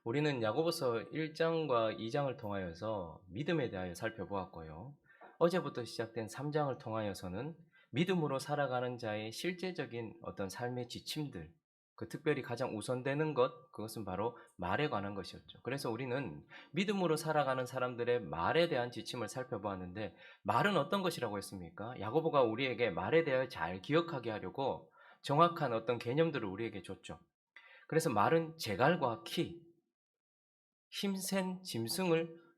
우리는 야고보서 1장과 2장을 통하여서 믿음에 대하여 살펴보았고요. 어제부터 시작된 3장을 통하여서는 믿음으로 살아가는 자의 실제적인 어떤 삶의 지침들, 특별히 가장 우선되는 것, 그것은 바로 말에 관한 것이었죠. 그래서 우리는 믿음으로 살아가는 사람들의 말에 대한 지침을 살펴보았는데, 말은 어떤 것이라고 했습니까? 야고보가 우리에게 말에 대하여 잘 기억하게 하려고 정확한 어떤 개념들을 우리에게 줬죠. 그래서 말은 제갈과 키, 힘센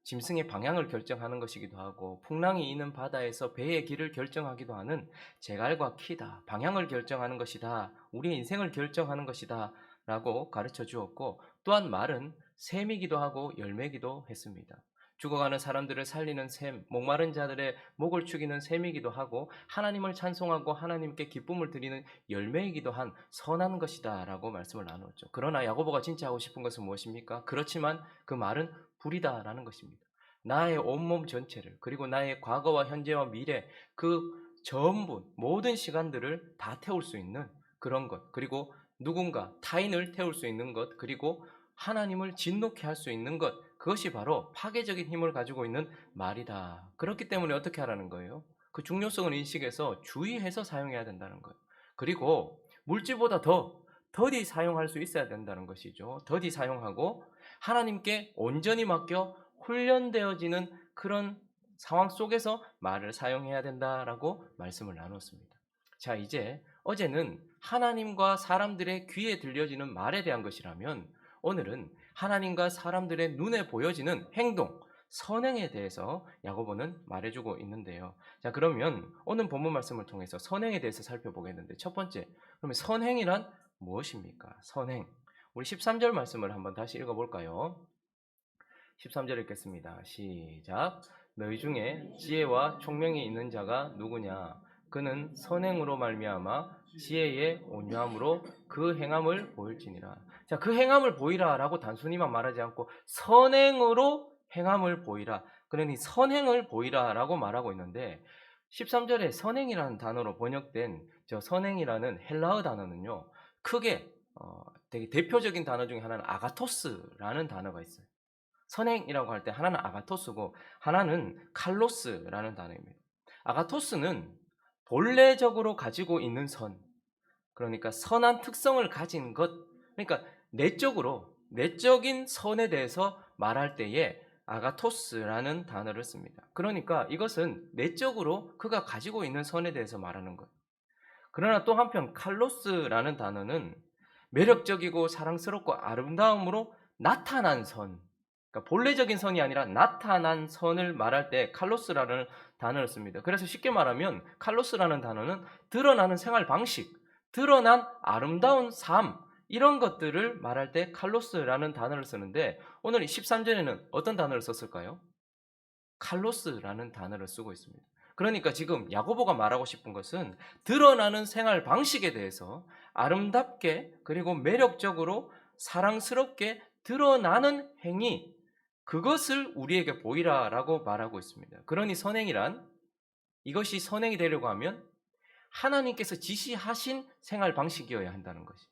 짐승의 방향을 결정하는 것이기도 하고, 풍랑이 있는 바다에서 배의 길을 결정하기도 하는 제갈과 키다, 방향을 결정하는 것이다, 우리의 인생을 결정하는 것이다 라고 가르쳐 주었고, 또한 말은 샘이기도 하고 열매기도 했습니다. 죽어가는 사람들을 살리는 샘, 목마른 자들의 목을 축이는 샘이기도 하고, 하나님을 찬송하고 하나님께 기쁨을 드리는 열매이기도 한 선한 것이다 라고 말씀을 나누었죠. 그러나 야고보가 진짜 하고 싶은 것은 무엇입니까? 그렇지만 그 말은 불이다라는 것입니다. 나의 온몸 전체를, 그리고 나의 과거와 현재와 미래, 그 전부 모든 시간들을 다 태울 수 있는 그런 것, 그리고 누군가 타인을 태울 수 있는 것, 그리고 하나님을 진노케 할 수 있는 것, 그것이 바로 파괴적인 힘을 가지고 있는 말이다. 그렇기 때문에 어떻게 하라는 거예요? 그 중요성을 인식해서 주의해서 사용해야 된다는 거예요. 그리고 물질보다 더디 사용할 수 있어야 된다는 것이죠. 더디 사용하고 하나님께 온전히 맡겨 훈련되어지는 그런 상황 속에서 말을 사용해야 된다라고 말씀을 나눴습니다. 자, 이제 어제는 하나님과 사람들의 귀에 들려지는 말에 대한 것이라면, 오늘은 하나님과 사람들의 눈에 보여지는 행동, 선행에 대해서 야고보는 말해주고 있는데요. 자, 그러면 오늘 본문 말씀을 통해서 선행에 대해서 살펴보겠는데, 첫 번째, 그러면 선행이란 무엇입니까? 선행. 우리 13절 말씀을 한번 다시 읽어볼까요? 13절 읽겠습니다. 시작. 너희 중에 지혜와 총명이 있는 자가 누구냐? 그는 선행으로 말미암아 지혜의 온유함으로 그 행함을 보일지니라. 자, 그 행함을 보이라라고 단순히만 말하지 않고 선행으로 행함을 보이라. 그러니 선행을 보이라라고 말하고 있는데, 13절에 선행이라는 단어로 번역된 저 선행이라는 헬라어 단어는요, 크게 되게 대표적인 단어 중에 하나는 아가토스라는 단어가 있어요. 선행이라고 할 때 하나는 아가토스고 하나는 칼로스라는 단어입니다. 아가토스는 본래적으로 가지고 있는 선, 그러니까 선한 특성을 가진 것, 그러니까 내적인 선에 대해서 말할 때에 아가토스라는 단어를 씁니다. 그러니까 이것은 내적으로 그가 가지고 있는 선에 대해서 말하는 것. 그러나 또 한편 칼로스라는 단어는 매력적이고 사랑스럽고 아름다움으로 나타난 선, 그러니까 본래적인 선이 아니라 나타난 선을 말할 때 칼로스라는 단어를 씁니다. 그래서 쉽게 말하면 칼로스라는 단어는 드러나는 생활 방식, 드러난 아름다운 삶, 이런 것들을 말할 때 칼로스라는 단어를 쓰는데, 오늘 13절에는 어떤 단어를 썼을까요? 칼로스라는 단어를 쓰고 있습니다. 그러니까 지금 야고보가 말하고 싶은 것은 드러나는 생활 방식에 대해서 아름답게, 그리고 매력적으로 사랑스럽게 드러나는 행위, 그것을 우리에게 보이라라고 말하고 있습니다. 그러니 선행이란, 이것이 선행이 되려고 하면 하나님께서 지시하신 생활 방식이어야 한다는 것이,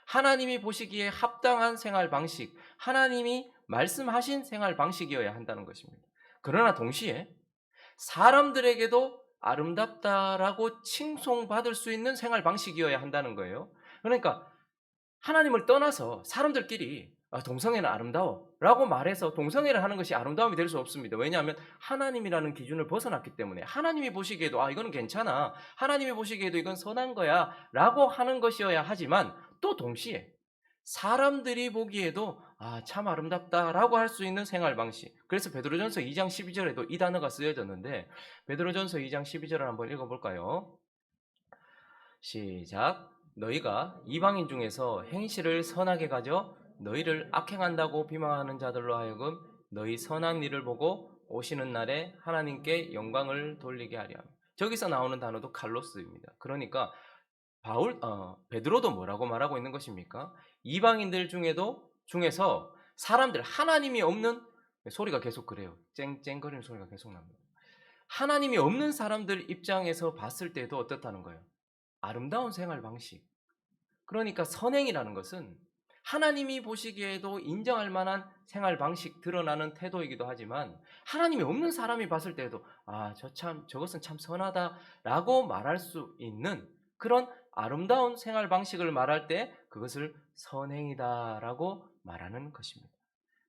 하나님이 보시기에 합당한 생활 방식, 하나님이 말씀하신 생활 방식이어야 한다는 것입니다. 그러나 동시에 사람들에게도 아름답다라고 칭송받을 수 있는 생활 방식이어야 한다는 거예요. 그러니까 하나님을 떠나서 사람들끼리 동성애는 아름다워 라고 말해서 동성애를 하는 것이 아름다움이 될 수 없습니다. 왜냐하면 하나님이라는 기준을 벗어났기 때문에, 하나님이 보시기에도 이거는 괜찮아, 하나님이 보시기에도 이건 선한 거야 라고 하는 것이어야 하지만, 또 동시에 사람들이 보기에도 참 아름답다라고 할 수 있는 생활 방식. 그래서 베드로전서 2장 12절에도 이 단어가 쓰여졌는데, 베드로전서 2장 12절을 한번 읽어볼까요? 시작. 너희가 이방인 중에서 행실을 선하게 가져 너희를 악행한다고 비방하는 자들로 하여금 너희 선한 일을 보고 오시는 날에 하나님께 영광을 돌리게 하려 함. 저기서 나오는 단어도 칼로스입니다. 그러니까 베드로도 뭐라고 말하고 있는 것입니까? 이방인들 중에서 사람들, 하나님이 없는, 소리가 계속 그래요. 쨍쨍거리는 소리가 계속 납니다. 하나님이 없는 사람들 입장에서 봤을 때도 어떻다는 거예요? 아름다운 생활 방식. 그러니까 선행이라는 것은 하나님이 보시기에도 인정할 만한 생활 방식 드러나는 태도이기도 하지만 하나님이 없는 사람이 봤을 때에도 저것은 참 선하다라고 말할 수 있는 그런 아름다운 생활 방식을 말할 때 그것을 선행이다라고 말하는 것입니다.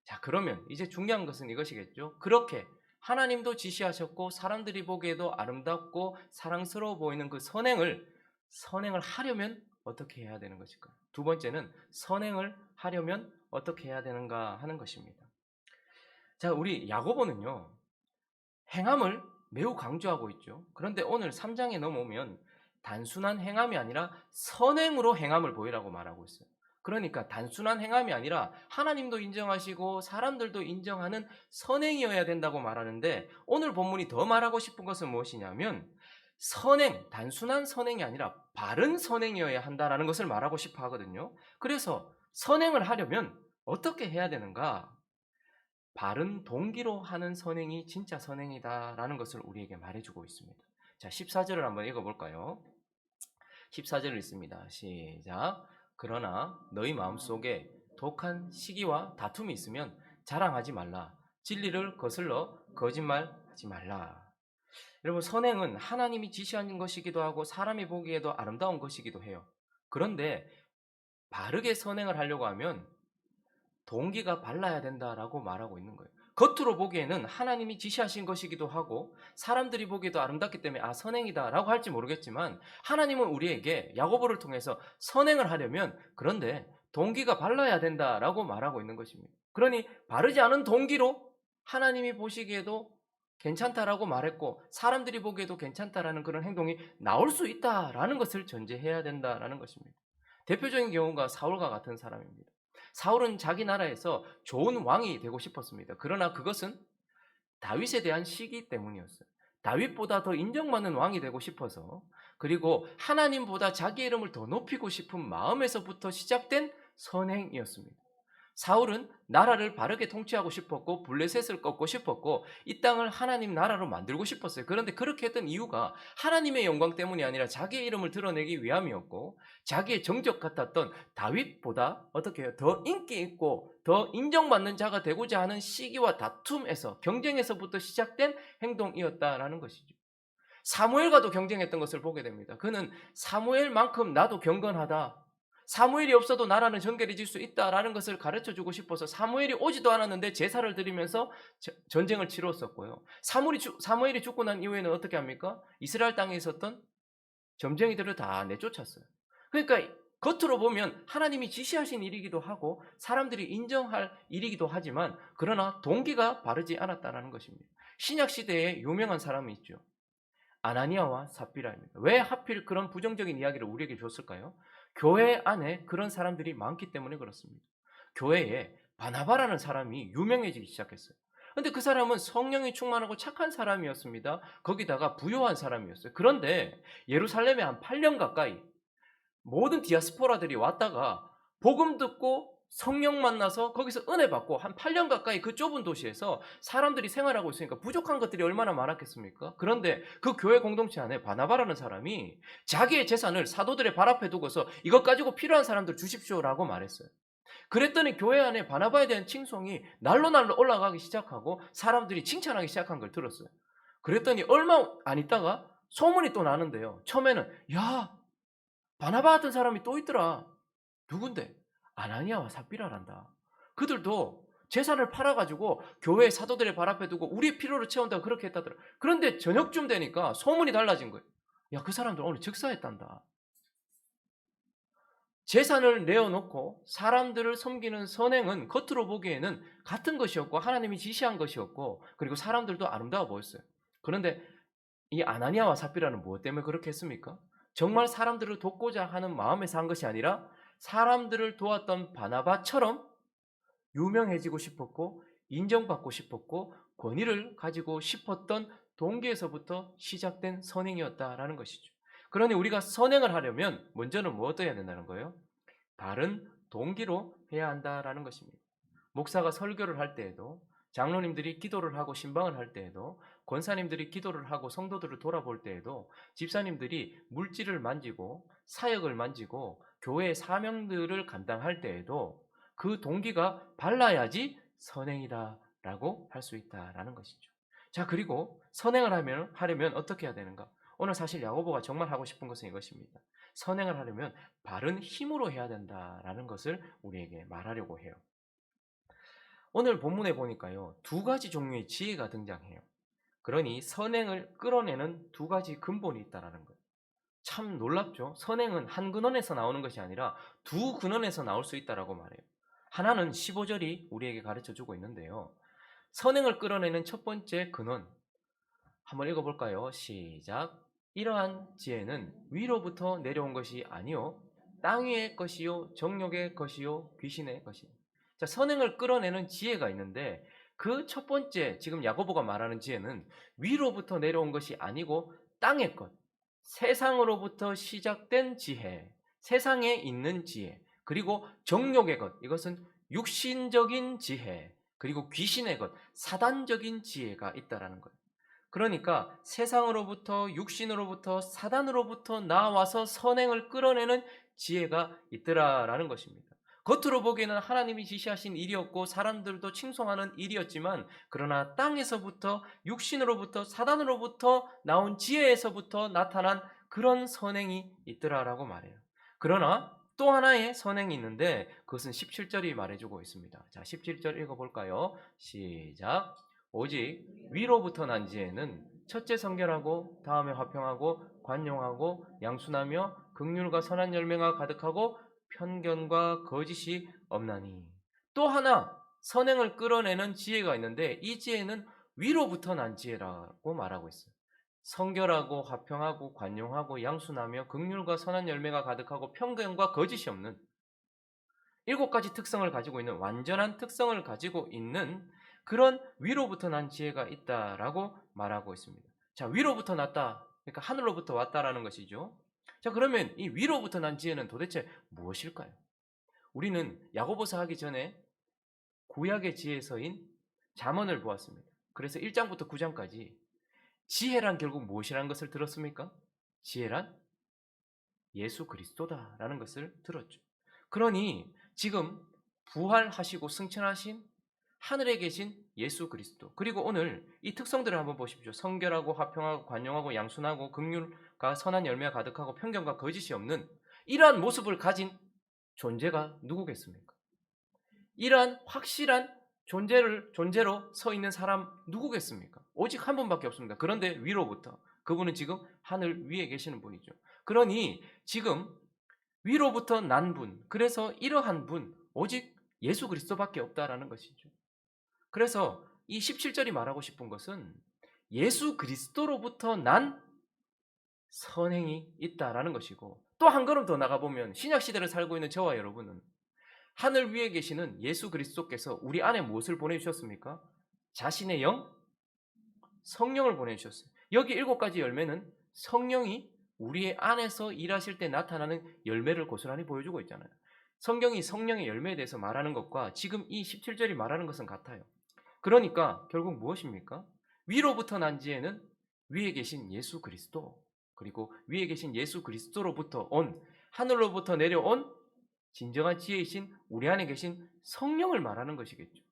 자, 그러면 이제 중요한 것은 이것이겠죠. 그렇게 하나님도 지시하셨고 사람들이 보기에도 아름답고 사랑스러워 보이는 그 선행을 하려면 어떻게 해야 되는 것일까요? 두 번째는 선행을 하려면 어떻게 해야 되는가 하는 것입니다. 자, 우리 야고보는요, 행함을 매우 강조하고 있죠. 그런데 오늘 3장에 넘어오면 단순한 행함이 아니라 선행으로 행함을 보이라고 말하고 있어요. 그러니까 단순한 행함이 아니라 하나님도 인정하시고 사람들도 인정하는 선행이어야 된다고 말하는데, 오늘 본문이 더 말하고 싶은 것은 무엇이냐면 단순한 선행이 아니라 바른 선행이어야 한다는 것을 말하고 싶어 하거든요. 그래서 선행을 하려면 어떻게 해야 되는가? 바른 동기로 하는 선행이 진짜 선행이다라는 것을 우리에게 말해주고 있습니다. 자, 14절을 한번 읽어볼까요? 14절을 읽습니다. 시작. 그러나 너희 마음속에 독한 시기와 다툼이 있으면 자랑하지 말라. 진리를 거슬러 거짓말하지 말라. 여러분, 선행은 하나님이 지시한 것이기도 하고 사람이 보기에도 아름다운 것이기도 해요. 그런데 바르게 선행을 하려고 하면 동기가 발라야 된다라고 말하고 있는 거예요. 겉으로 보기에는 하나님이 지시하신 것이기도 하고 사람들이 보기에도 아름답기 때문에 선행이다라고 할지 모르겠지만 하나님은 우리에게 야고보를 통해서 선행을 하려면 그런데 동기가 발라야 된다라고 말하고 있는 것입니다. 그러니 바르지 않은 동기로 하나님이 보시기에도 괜찮다라고 말했고 사람들이 보기에도 괜찮다라는 그런 행동이 나올 수 있다라는 것을 전제해야 된다라는 것입니다. 대표적인 경우가 사울과 같은 사람입니다. 사울은 자기 나라에서 좋은 왕이 되고 싶었습니다. 그러나 그것은 다윗에 대한 시기 때문이었어요. 다윗보다 더 인정받는 왕이 되고 싶어서, 그리고 하나님보다 자기 이름을 더 높이고 싶은 마음에서부터 시작된 선행이었습니다. 사울은 나라를 바르게 통치하고 싶었고 블레셋을 꺾고 싶었고 이 땅을 하나님 나라로 만들고 싶었어요. 그런데 그렇게 했던 이유가 하나님의 영광 때문이 아니라 자기의 이름을 드러내기 위함이었고, 자기의 정적 같았던 다윗보다 어떻게 해요? 더 인기 있고 더 인정받는 자가 되고자 하는 시기와 다툼에서, 경쟁에서부터 시작된 행동이었다라는 것이죠. 사무엘과도 경쟁했던 것을 보게 됩니다. 그는 사무엘만큼 나도 경건하다, 사무엘이 없어도 나라는 정결해질 수 있다라는 것을 가르쳐주고 싶어서 사무엘이 오지도 않았는데 제사를 드리면서 전쟁을 치렀었고요. 사무엘이 죽고 난 이후에는 어떻게 합니까? 이스라엘 땅에 있었던 점쟁이들을 다 내쫓았어요. 그러니까 겉으로 보면 하나님이 지시하신 일이기도 하고 사람들이 인정할 일이기도 하지만 그러나 동기가 바르지 않았다는 것입니다. 신약 시대에 유명한 사람이 있죠. 아나니아와 삽비라입니다. 왜 하필 그런 부정적인 이야기를 우리에게 줬을까요? 교회 안에 그런 사람들이 많기 때문에 그렇습니다. 교회에 바나바라는 사람이 유명해지기 시작했어요. 근데 그 사람은 성령이 충만하고 착한 사람이었습니다. 거기다가 부유한 사람이었어요. 그런데 예루살렘에 한 8년 가까이 모든 디아스포라들이 왔다가 복음 듣고 성령 만나서 거기서 은혜 받고 한 8년 가까이 그 좁은 도시에서 사람들이 생활하고 있으니까 부족한 것들이 얼마나 많았겠습니까? 그런데 그 교회 공동체 안에 바나바라는 사람이 자기의 재산을 사도들의 발 앞에 두고서 이것 가지고 필요한 사람들 주십시오라고 말했어요. 그랬더니 교회 안에 바나바에 대한 칭송이 날로 올라가기 시작하고 사람들이 칭찬하기 시작한 걸 들었어요. 그랬더니 얼마 안 있다가 소문이 또 나는데요. 처음에는 바나바 같은 사람이 또 있더라. 누군데? 아나니아와 삽비라란다. 그들도 재산을 팔아가지고 교회 사도들의 발 앞에 두고 우리의 필요를 채운다고 그렇게 했다더라. 그런데 저녁쯤 되니까 소문이 달라진 거예요. 그 사람들 오늘 즉사했단다. 재산을 내어놓고 사람들을 섬기는 선행은 겉으로 보기에는 같은 것이었고 하나님이 지시한 것이었고 그리고 사람들도 아름다워 보였어요. 그런데 이 아나니아와 삽비라는 무엇 때문에 그렇게 했습니까? 정말 사람들을 돕고자 하는 마음에서 한 것이 아니라 사람들을 도왔던 바나바처럼 유명해지고 싶었고 인정받고 싶었고 권위를 가지고 싶었던 동기에서부터 시작된 선행이었다라는 것이죠. 그러니 우리가 선행을 하려면 먼저는 무엇을 해야 된다는 거예요? 바른 동기로 해야 한다라는 것입니다. 목사가 설교를 할 때에도, 장로님들이 기도를 하고 신방을 할 때에도, 권사님들이 기도를 하고 성도들을 돌아볼 때에도, 집사님들이 물질을 만지고 사역을 만지고 교회의 사명들을 감당할 때에도 그 동기가 발라야지 선행이다라고 할 수 있다라는 것이죠. 자, 그리고 선행을 하려면 어떻게 해야 되는가? 오늘 사실 야고보가 정말 하고 싶은 것은 이것입니다. 선행을 하려면 바른 힘으로 해야 된다라는 것을 우리에게 말하려고 해요. 오늘 본문에 보니까요, 두 가지 종류의 지혜가 등장해요. 그러니 선행을 끌어내는 두 가지 근본이 있다라는 거예요. 참 놀랍죠? 선행은 한 근원에서 나오는 것이 아니라 두 근원에서 나올 수 있다라고 말해요. 하나는 15절이 우리에게 가르쳐 주고 있는데요. 선행을 끌어내는 첫 번째 근원, 한번 읽어볼까요? 시작. 이러한 지혜는 위로부터 내려온 것이 아니요 땅 위의 것이요 정욕의 것이요 귀신의 것이요. 자, 선행을 끌어내는 지혜가 있는데 그 첫 번째 지금 야고보가 말하는 지혜는 위로부터 내려온 것이 아니고 땅의 것, 세상으로부터 시작된 지혜, 세상에 있는 지혜, 그리고 정욕의 것, 이것은 육신적인 지혜, 그리고 귀신의 것, 사단적인 지혜가 있다라는 거예요. 그러니까 세상으로부터 육신으로부터 사단으로부터 나와서 선행을 끌어내는 지혜가 있더라라는 것입니다. 겉으로 보기에는 하나님이 지시하신 일이었고 사람들도 칭송하는 일이었지만 그러나 땅에서부터 육신으로부터 사단으로부터 나온 지혜에서부터 나타난 그런 선행이 있더라라고 말해요. 그러나 또 하나의 선행이 있는데 그것은 17절이 말해주고 있습니다. 자, 17절 읽어볼까요? 시작. 오직 위로부터 난 지혜는 첫째 성결하고 다음에 화평하고 관용하고 양순하며 긍휼과 선한 열매가 가득하고 편견과 거짓이 없나니. 또 하나 선행을 끌어내는 지혜가 있는데 이 지혜는 위로부터 난 지혜라고 말하고 있어요. 성결하고 화평하고 관용하고 양순하며 긍휼과 선한 열매가 가득하고 편견과 거짓이 없는 7가지 특성을 가지고 있는 완전한 특성을 가지고 있는 그런 위로부터 난 지혜가 있다라고 말하고 있습니다. 자, 위로부터 났다. 그러니까 하늘로부터 왔다라는 것이죠. 자, 그러면 이 위로부터 난 지혜는 도대체 무엇일까요? 우리는 야고보서 하기 전에 구약의 지혜서인 잠언을 보았습니다. 그래서 1장부터 9장까지 지혜란 결국 무엇이라는 것을 들었습니까? 지혜란 예수 그리스도다라는 것을 들었죠. 그러니 지금 부활하시고 승천하신 하늘에 계신 예수 그리스도, 그리고 오늘 이 특성들을 한번 보십시오. 성결하고 화평하고 관용하고 양순하고 긍휼과 선한 열매가 가득하고 편견과 거짓이 없는 이러한 모습을 가진 존재가 누구겠습니까? 이러한 확실한 존재로 서 있는 사람 누구겠습니까? 오직 한 분밖에 없습니다. 그런데 위로부터 그분은 지금 하늘 위에 계시는 분이죠. 그러니 지금 위로부터 난 분, 그래서 이러한 분 오직 예수 그리스도밖에 없다라는 것이죠. 그래서 이 17절이 말하고 싶은 것은 예수 그리스도로부터 난 선행이 있다라는 것이고, 또 한 걸음 더 나가보면 신약 시대를 살고 있는 저와 여러분은 하늘 위에 계시는 예수 그리스도께서 우리 안에 무엇을 보내주셨습니까? 자신의 영, 성령을 보내주셨어요. 여기 7가지 열매는 성령이 우리 안에서 일하실 때 나타나는 열매를 고스란히 보여주고 있잖아요. 성경이 성령의 열매에 대해서 말하는 것과 지금 이 17절이 말하는 것은 같아요. 그러니까 결국 무엇입니까? 위로부터 난 지혜는 위에 계신 예수 그리스도, 그리고 위에 계신 예수 그리스도로부터 온, 하늘로부터 내려온 진정한 지혜이신 우리 안에 계신 성령을 말하는 것이겠죠.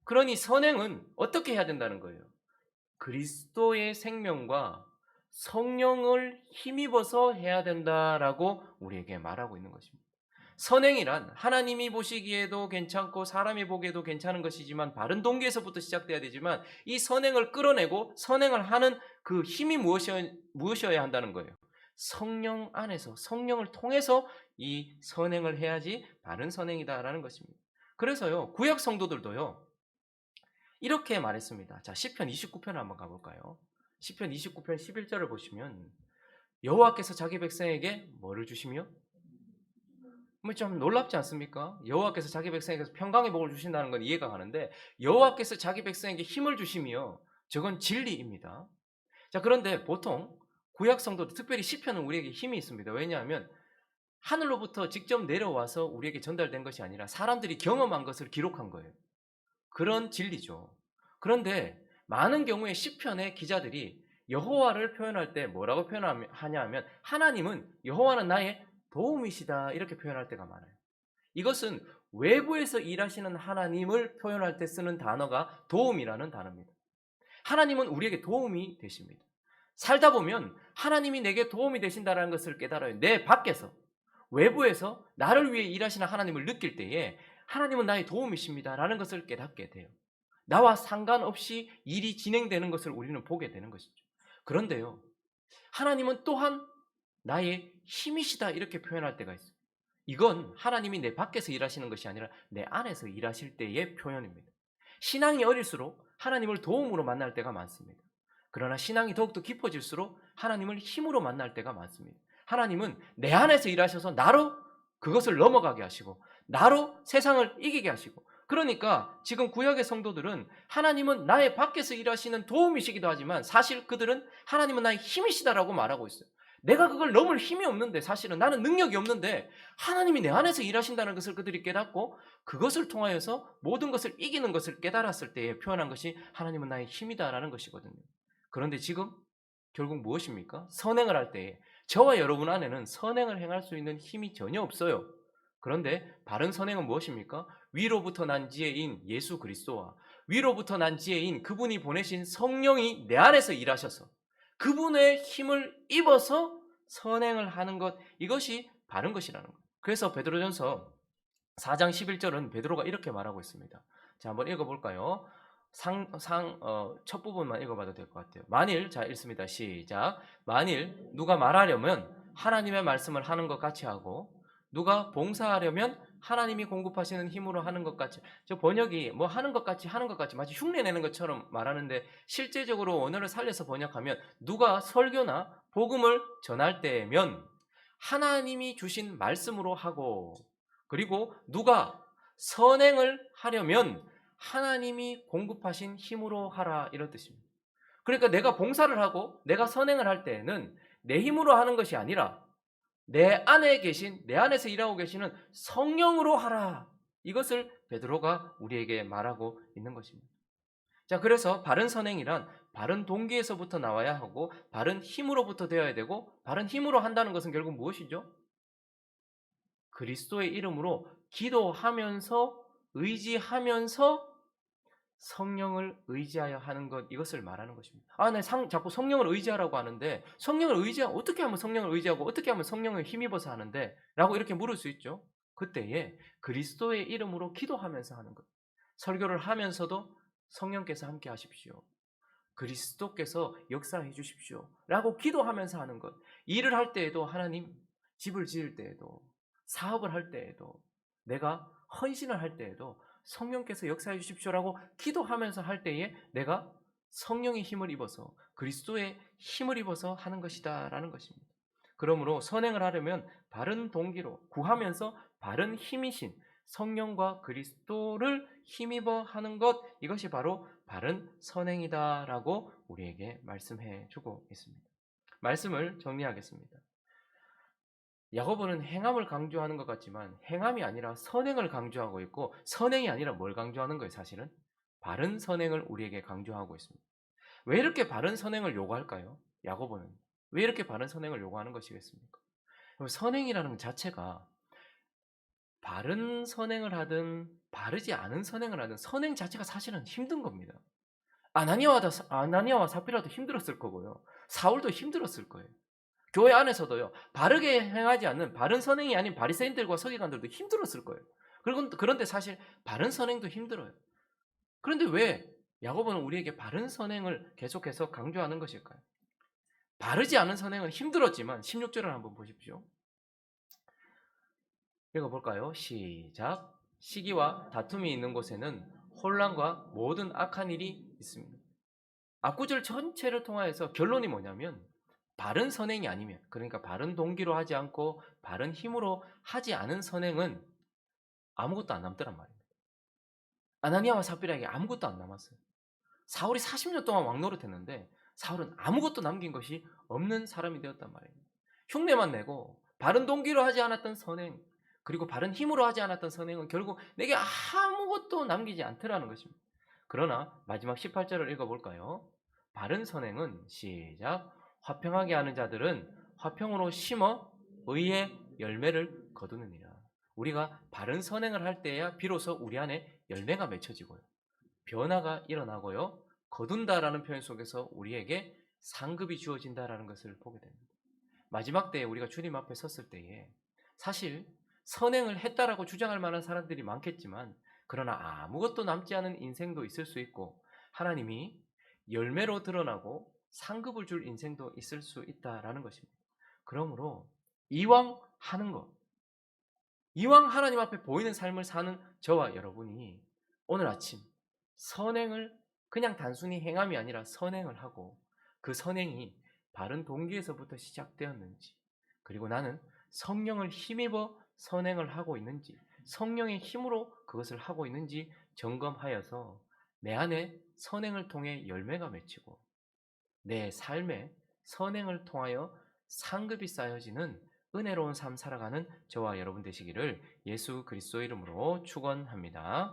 그러니 선행은 어떻게 해야 된다는 거예요? 그리스도의 생명과 성령을 힘입어서 해야 된다라고 우리에게 말하고 있는 것입니다. 선행이란 하나님이 보시기에도 괜찮고 사람이 보기에도 괜찮은 것이지만 바른 동기에서부터 시작돼야 되지만 이 선행을 끌어내고 선행을 하는 그 힘이 무엇이어야 한다는 거예요. 성령 안에서 성령을 통해서 이 선행을 해야지 바른 선행이다라는 것입니다. 그래서요 구약 성도들도요 이렇게 말했습니다. 자, 시편 29편을 한번 가볼까요? 시편 29편 11절을 보시면 여호와께서 자기 백성에게 뭐를 주시며? 좀 놀랍지 않습니까? 여호와께서 자기 백성에게 평강의 복을 주신다는 건 이해가 가는데 여호와께서 자기 백성에게 힘을 주시며 저건 진리입니다. 자, 그런데 보통 구약 성도들, 특별히 시편은 우리에게 힘이 있습니다. 왜냐하면 하늘로부터 직접 내려와서 우리에게 전달된 것이 아니라 사람들이 경험한 것을 기록한 거예요. 그런 진리죠. 그런데 많은 경우에 시편의 기자들이 여호와를 표현할 때 뭐라고 표현하냐 하면 하나님은 여호와는 나의 도움이시다 이렇게 표현할 때가 많아요. 이것은 외부에서 일하시는 하나님을 표현할 때 쓰는 단어가 도움이라는 단어입니다. 하나님은 우리에게 도움이 되십니다. 살다 보면 하나님이 내게 도움이 되신다는 것을 깨달아요. 내 밖에서, 외부에서 나를 위해 일하시는 하나님을 느낄 때에 하나님은 나의 도움이십니다라는 것을 깨닫게 돼요. 나와 상관없이 일이 진행되는 것을 우리는 보게 되는 것이죠. 그런데요, 하나님은 또한 나의 힘이시다 이렇게 표현할 때가 있어요. 이건 하나님이 내 밖에서 일하시는 것이 아니라 내 안에서 일하실 때의 표현입니다. 신앙이 어릴수록 하나님을 도움으로 만날 때가 많습니다. 그러나 신앙이 더욱더 깊어질수록 하나님을 힘으로 만날 때가 많습니다. 하나님은 내 안에서 일하셔서 나로 그것을 넘어가게 하시고 나로 세상을 이기게 하시고, 그러니까 지금 구약의 성도들은 하나님은 나의 밖에서 일하시는 도움이시기도 하지만 사실 그들은 하나님은 나의 힘이시다라고 말하고 있어요. 내가 그걸 넘을 힘이 없는데, 사실은 나는 능력이 없는데 하나님이 내 안에서 일하신다는 것을 그들이 깨닫고 그것을 통하여서 모든 것을 이기는 것을 깨달았을 때에 표현한 것이 하나님은 나의 힘이다라는 것이거든요. 그런데 지금 결국 무엇입니까? 선행을 할 때에 저와 여러분 안에는 선행을 행할 수 있는 힘이 전혀 없어요. 그런데 바른 선행은 무엇입니까? 위로부터 난 지혜인 예수 그리스도와 위로부터 난 지혜인 그분이 보내신 성령이 내 안에서 일하셔서 그분의 힘을 입어서 선행을 하는 것, 이것이 바른 것이라는 것. 그래서 베드로전서 4장 11절은 베드로가 이렇게 말하고 있습니다. 자, 한번 읽어볼까요? 첫 부분만 읽어봐도 될 것 같아요. 만일, 자, 읽습니다. 시작. 만일 누가 말하려면 하나님의 말씀을 하는 것 같이 하고, 누가 봉사하려면 하나님이 공급하시는 힘으로 하는 것 같이. 저 번역이 뭐 하는 것 같이 하는 것 같이 마치 흉내 내는 것처럼 말하는데, 실제적으로 원어를 살려서 번역하면 누가 설교나 복음을 전할 때면 하나님이 주신 말씀으로 하고, 그리고 누가 선행을 하려면 하나님이 공급하신 힘으로 하라, 이런 뜻입니다. 그러니까 내가 봉사를 하고 내가 선행을 할 때에는 내 힘으로 하는 것이 아니라 내 안에 계신, 내 안에서 일하고 계시는 성령으로 하라, 이것을 베드로가 우리에게 말하고 있는 것입니다. 자, 그래서 바른 선행이란 바른 동기에서부터 나와야 하고 바른 힘으로부터 되어야 되고, 바른 힘으로 한다는 것은 결국 무엇이죠? 그리스도의 이름으로 기도하면서, 의지하면서 성령을 의지하여 하는 것, 이것을 말하는 것입니다. 자꾸 성령을 의지하라고 하는데, 어떻게 하면 성령을 의지하고 어떻게 하면 성령을 힘입어서 하는데? 라고 이렇게 물을 수 있죠. 그때에 그리스도의 이름으로 기도하면서 하는 것. 설교를 하면서도 성령께서 함께 하십시오, 그리스도께서 역사해 주십시오 라고 기도하면서 하는 것. 일을 할 때에도 하나님, 집을 지을 때에도, 사업을 할 때에도, 내가 헌신을 할 때에도 성령께서 역사해 주십시오라고 기도하면서 할 때에 내가 성령의 힘을 입어서, 그리스도의 힘을 입어서 하는 것이다 라는 것입니다. 그러므로 선행을 하려면 바른 동기로 구하면서 바른 힘이신 성령과 그리스도를 힘입어 하는 것, 이것이 바로 바른 선행이다라고 우리에게 말씀해 주고 있습니다. 말씀을 정리하겠습니다. 야고보는 행함을 강조하는 것 같지만 행함이 아니라 선행을 강조하고 있고, 선행이 아니라 뭘 강조하는 거예요? 사실은 바른 선행을 우리에게 강조하고 있습니다. 왜 이렇게 바른 선행을 요구할까요? 야고보는 왜 이렇게 바른 선행을 요구하는 것이겠습니까? 선행이라는 것 자체가 바른 선행을 하든 바르지 않은 선행을 하든 선행 자체가 사실은 힘든 겁니다. 아나니아와 사피라도 힘들었을 거고요. 사울도 힘들었을 거예요. 교회 안에서도요, 바르게 행하지 않는 바른 선행이 아닌 바리새인들과 서기관들도 힘들었을 거예요. 그런데 사실 바른 선행도 힘들어요. 그런데 왜 야고보는 우리에게 바른 선행을 계속해서 강조하는 것일까요? 바르지 않은 선행은 힘들었지만 16절을 한번 보십시오. 읽어볼까요? 시작. 시기와 다툼이 있는 곳에는 혼란과 모든 악한 일이 있습니다. 앞구절 전체를 통하여서 결론이 뭐냐면, 바른 선행이 아니면, 그러니까 바른 동기로 하지 않고 바른 힘으로 하지 않은 선행은 아무것도 안 남더란 말입니다. 아나니아와 삽비라에게 아무것도 안 남았어요. 사울이 40년 동안 왕노릇했는데 사울은 아무것도 남긴 것이 없는 사람이 되었단 말입니다. 흉내만 내고 바른 동기로 하지 않았던 선행, 그리고 바른 힘으로 하지 않았던 선행은 결국 내게 아무것도 남기지 않더라는 것입니다. 그러나 마지막 18절을 읽어볼까요? 바른 선행은, 시작, 화평하게 하는 자들은 화평으로 심어 의의 열매를 거두느니라. 우리가 바른 선행을 할 때야 비로소 우리 안에 열매가 맺혀지고요. 변화가 일어나고요. 거둔다라는 표현 속에서 우리에게 상급이 주어진다라는 것을 보게 됩니다. 마지막 때에 우리가 주님 앞에 섰을 때에 사실 선행을 했다라고 주장할 만한 사람들이 많겠지만 그러나 아무것도 남지 않은 인생도 있을 수 있고 하나님이 열매로 드러나고 상급을 줄 인생도 있을 수 있다라는 것입니다. 그러므로 이왕 하는 것, 이왕 하나님 앞에 보이는 삶을 사는 저와 여러분이 오늘 아침 선행을 그냥 단순히 행함이 아니라 선행을 하고 그 선행이 바른 동기에서부터 시작되었는지 그리고 나는 성령을 힘입어 선행을 하고 있는지 성령의 힘으로 그것을 하고 있는지 점검하여서 내 안에 선행을 통해 열매가 맺히고 내 삶에 선행을 통하여 상급이 쌓여지는 은혜로운 삶 살아가는 저와 여러분 되시기를 예수 그리스도 이름으로 축원합니다.